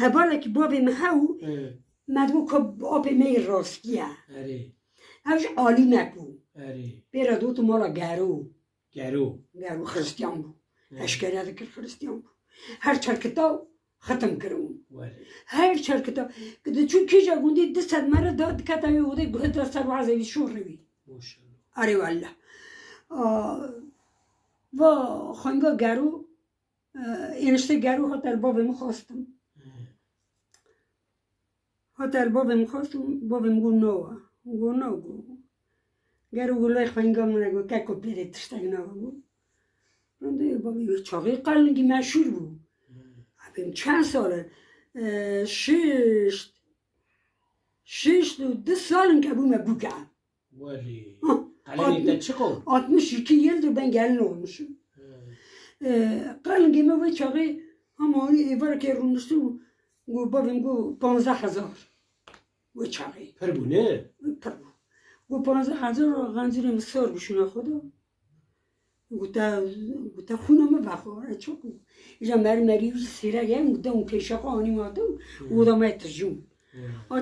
هباله که باب مهو مدگو که آب می راستیه هوش عالی مکو بیره دوتو مالا گرو خرستیان بو اشکره دکر خرستیان بو هر چرکتا ختم کرون هر چرکتا که چون کیجا گوندی دست مره داد کتا یوده گوه دست رو عزوی شور روی آره والله و خانگا گرو اینشته گرو ها در بابم خواستم بابم گو نو گرو گلای خانگا منه گو که کپیره تشتگ نو گو رنده بابی چاقی قلنگی مشهور بود ابیم چند ساله 62 سالن که بومه بوکه ولی قلنگی ده چه کن؟ 62 yıldır ben gelin olmuşum. قلنگی ما چاقی همانی ایوار که رونستم گو بابیم گو 15,000 و چاقی پر بو نه؟ پر بو گو 15,000 غنزیرم سار بشونه خدا گوتا خونم بخوره چوکو اینجا مری سیره گیم گوتا اون پیشه خانی ماتم گوتا ما ترجم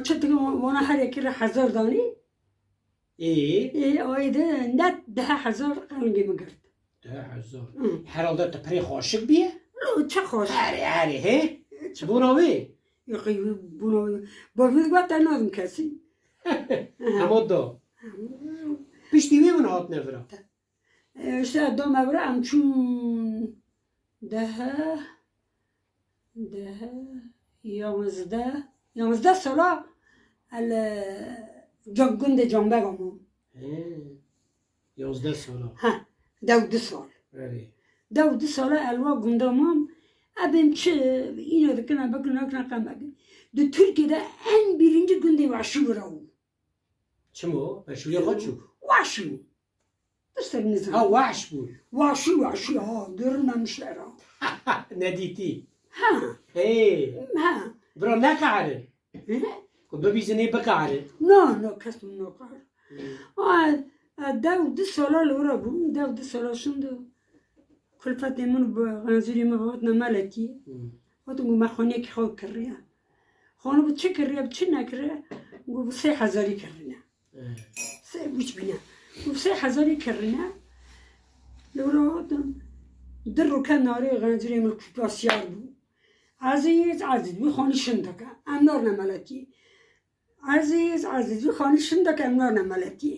چه دیگه وانا هر یکی را 1000 دانی آیده نه 10,000 قلنگی مگرد 10,000 herhalde te peri خوشک بیه؟ چه خوش هری he بوناوی یکی بوناوی با ویگوات نادم کسی همه دا پیشتیوی من هات نفره işte adam evre amçun yalnızda sola el günde canbegamım 11 ساله ha 12 sal بله 12 sala elva gündemim abim çi yine de kana bakın akna kamak de Türkiye'de en birinci günde vaşı var o çimo başuya kaçu vaşı işte ne zaman ha vaş bu vaşı ha görmemişler ha ne diti ha ha برا نکاره که ببیزنی بکاره no کسم نکار 12 ساله لورا بوم 12 ساله شند کلفت من با غنزوری مباد نمالکی وقتی گو مخانی که خواه کریه خانه بود چه کریه چه نکریه گو 3,000 کریه سه بوچ بینه گو 3,000 کریه لورا آدم در رو که ناری غنزوری من کپاسیار بود عزیز بی خانی شندکه امنار نمالکی عزیز بی خانی شندکه امنار نمالکی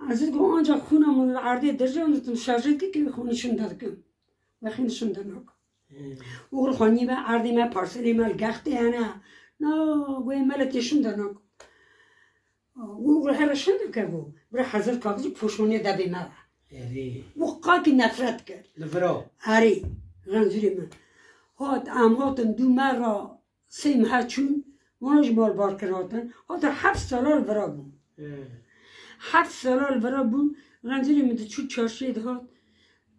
عزیز گو آنجا خونم عرضی درجه اونتون شرجت که خونی شندکم و خیلی شندناک اول خانی به عرضی من پارسلی مال گخته نه نه گوی مالتی شندناک اول هر شندکه بو برای 1000 کاغذی پوشونی دبی مال و قاکی نفرت کرد لفرا هری غنزوری من هاتن دو مرا سیم هچون مناج مال بار کردن هات 7 ساله برا بون 7 ساله برا بون غنزوری من چو چارشی دهات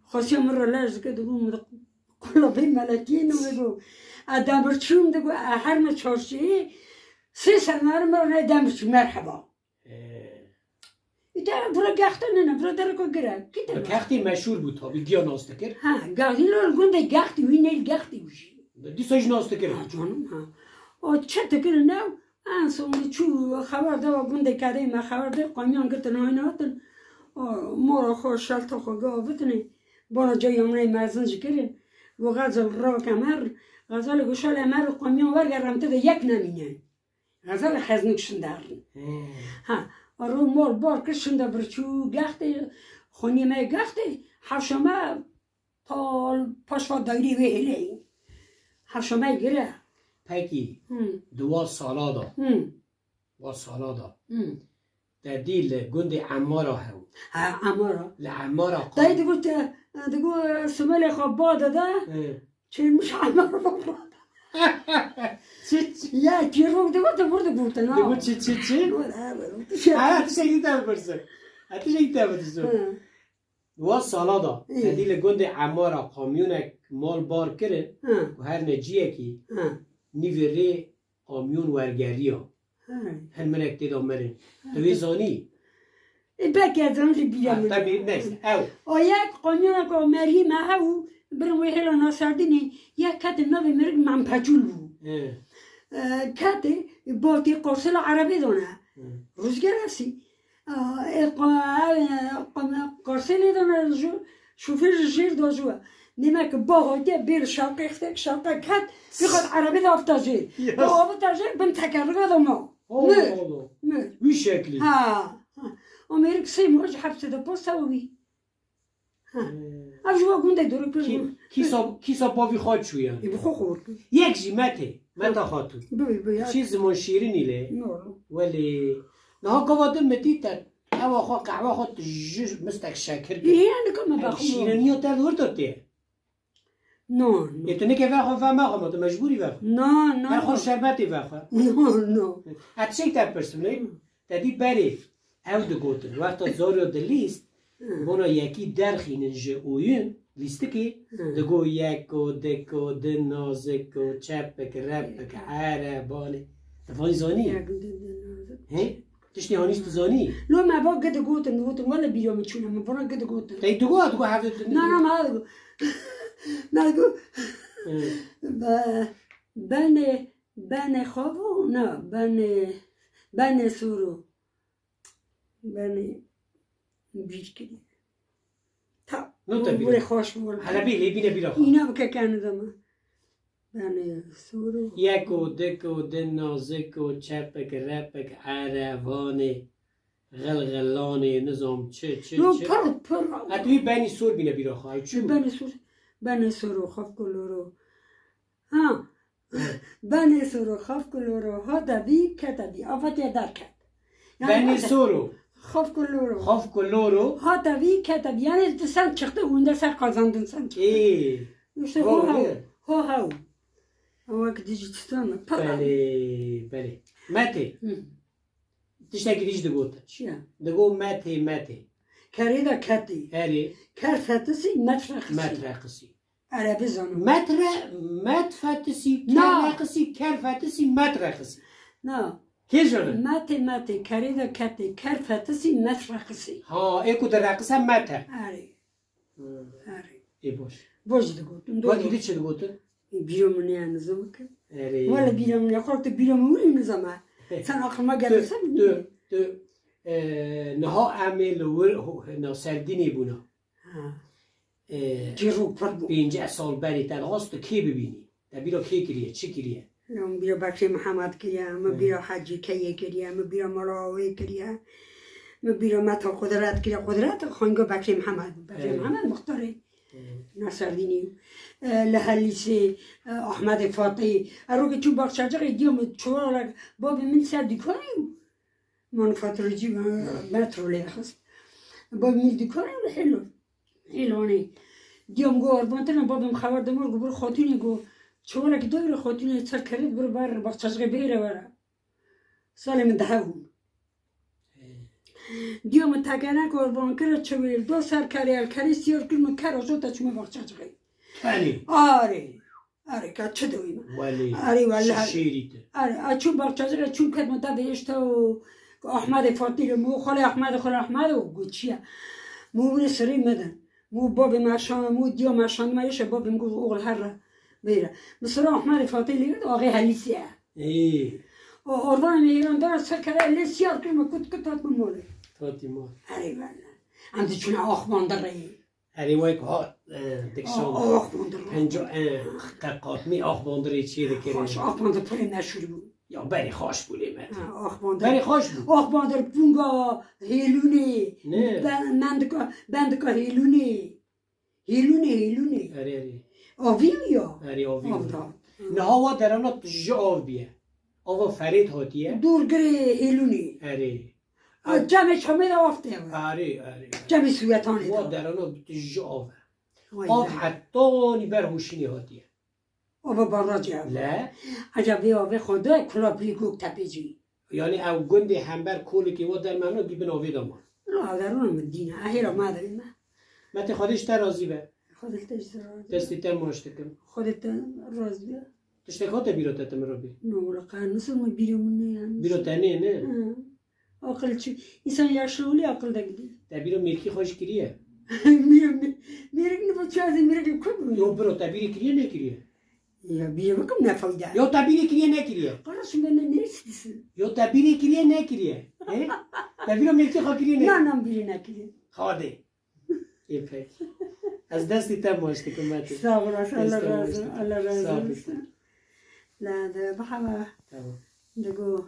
خاصی من را لرز کرد و من کلا به ملکی نمیگو آدم برچوم دگو هر ما چارشی 3 سال مرا دمش مرحبا ایده برا گخته نه برا درکو گره گختی مشهور بود تا بگیا ناستکر ها گختی لول گنده گختی وی نیل گختی وشی دیساج ناستکر جانم ها چه تکر نو انسان چو خبر دوا گنده کده ما خبر ده قامیان گتن های ناتن مورا خوش شلتا خو گا بتنه بانا جای امنه مرزنج کرن و غزل را کمر غزل گوشال امر قامیان ورگرم تده یک نمینه غزل خزنکشن درن ها رو مال بار کشند برچو گخته خونی ما گخته هفشمه پاشوا دایری ویلی هفشمه گره پکی 2 ساله دا در دیل گند عمارا هم عمارا لعمارا دایی دگو سمال خواب باده ده چه مش عمارا باده یا کیرو دگو تا برده بورده نا دگو چی اتشگیده برسه 2 ساله دا در دیل گند عمارا کامیونک مال بار کرد و هر نجیه کی نیوری کامیون ورگری ها هن منک دیدم مرن توی زانی بکی از آنجا بیام طبیعی نیست یک کامیون که مری ما او برم وی هلا ناسردینی یک کت نوی مرگ من پجول بود کتی باتی قرصل عربی دونه روزگر هستی قرصلی دونه شوفیر جیر داشوه نیمه که با هایده بیر شاقه اختک شاقه کت بخواد عربی دا افتا جیر با آب تا جیر بم تکرگه دا ما مر وی شکلی امریک سی موج حبس دا پاستا وی افجوا گونده دوری پر کیسا باوی خواد شویا بخو خورد یک جی متا خاتون چیز من شیرینی له ولی نه قواده مدیت هوا خو قهوه خو جوش مستک شکر یعنی کم بخو شیرینی تا دور داده نه تو نه که وقت فهمه خو تو مجبوری وقت نه خو شربتی وقت نه اتشک تا پرسونه تدی بری او دو گوتن وقت زارو دلیست بنا یکی درخینن جوین لیسته که دگو یکو دکو دنازکو چپک رپک عربانه تفانی زانی هی تشتی هانیست زانی لو ما با قد گوتن ولا بیرون میچونم ما برا قد گوتن تی دگو هفته نه ما دگو بنه خوابو نه بنه سورو بنه بیش کردی تا بوره خوش بول حالا بینه بیرا خواه اینا بکه کنه دامه بنه سورو یکو دکو دنازکو چپک رپک عربانه غلغلانه نظام چه پر اتوی بنی سور بینه بیرا خواه بنه سورو خواب کلورو ها بنه سورو خواب کلورو ها دوی که دوی آفت یا در کد بنی سورو خوف کلورو ها دوی که دوی یعنی سن چخته اونده سر قازاندن سن چخته هاو اوک دیجیتستانه بله مته تشتاکی دیج دگوتا چیه؟ دگو مته کاری دا کتی کر فتسی مترقسی عربی زانو متفتسی کر فتسی مترقسی نه که جانه؟ مته کاری دا کتی کر فتسی مترقسی ها ایکو در رقص هم مته آره ای باش دگوتن واقعی دی چه دگوتن؟ بیرامونی نظام کرد ولی بیرامونی خورد بیرامونی نظامه سن آخر ما گرسم تو نها عمل و سردینی بونا جیرو پر بود 50 سال بری تلغاست کی ببینی تا بیرا کی کریه چی کریه من بیرا بکری محمد کریه من بیرا حجی کیه کریه من بیرا مراوی کریه من بیرا متا قدرت کریه قدرت خانگو بکری محمد مختاره نصردینی لحلیسی احمد فاطی اروگه چون بخشاجه دیوم چورا باب من سر دکانیم من فاتورجی مترو لیخست باب من دکانیم حلوانی دیوم گو اربانتنا بابم خبر دمار گو برو خاتونی گو چورا که دویر خاتونی سر کرد برو بر بخشاجه بیره بره سال من دهون دیوم تگنه که اربان کرد چویل دو سر کری سیار کرد کرد شد تا چومه بخشاجه آره که چه دویم ولی شیریته چون بخشاجه چون کد متا دیشتا و احمد فاطی مو خاله احمد و گو چیه مو بونه سری مدن مو باب مشان مو دیو مشان مایشه باب مگو اغل هر بیره مثلا احمد فاطی لیگه آقای حلیسیه اردان میگیرن داره سر کرده لیسیار کرد کت تات من موله تاتی مال والا عندي چون آخوان داره وای که ها دکشان آخوان داره پنجا قاطمی آخوان داره چیه دکره خوش آخوان داره پره نشوری بود یا بری خوش بوله من آخوان داره بری خوش بود آخوان داره پونگا هیلونه بندکا هیلونه آویم یا آویم نه ها درانه تجا آو بیه آوا فرید هاتیه دورگره هیلونه جمع چامه دا آفته جمع سویتانه دا درانه تجا آوه آف حتی بر هوشینی هاتیه آوه باراجی آوه لا عجبه آوه خونده کلابری گوک تپیجی یعنی او گنده همبر کولی که و در منو گیبن آوه دامان لا درونه مدینه اهیرا ما داریم مت خودش تا راضی به خودت راضی دستی تم ماشتکم خودت راضی به تشتکات بیروت تم رابی نه ولا قانوس ما بیرمونه بیروتنه نه عقل چی انسان یاشولی عقل دگدی تبیرو میرکی خوش کریه میرک نبود چه از میرک کدوم یو برو تبیری کریه نکریه یا بیا بکم نفایده یا تبیری کریه نکریه قرارشون بینه نیست یا تبیری کریه نکریه تبیری هم یکی خواه کریه نه نم بیری نکریه خواده یه پک از دستی تب ماشتی کمتی صبر الله رازم لا ده بحبه دقو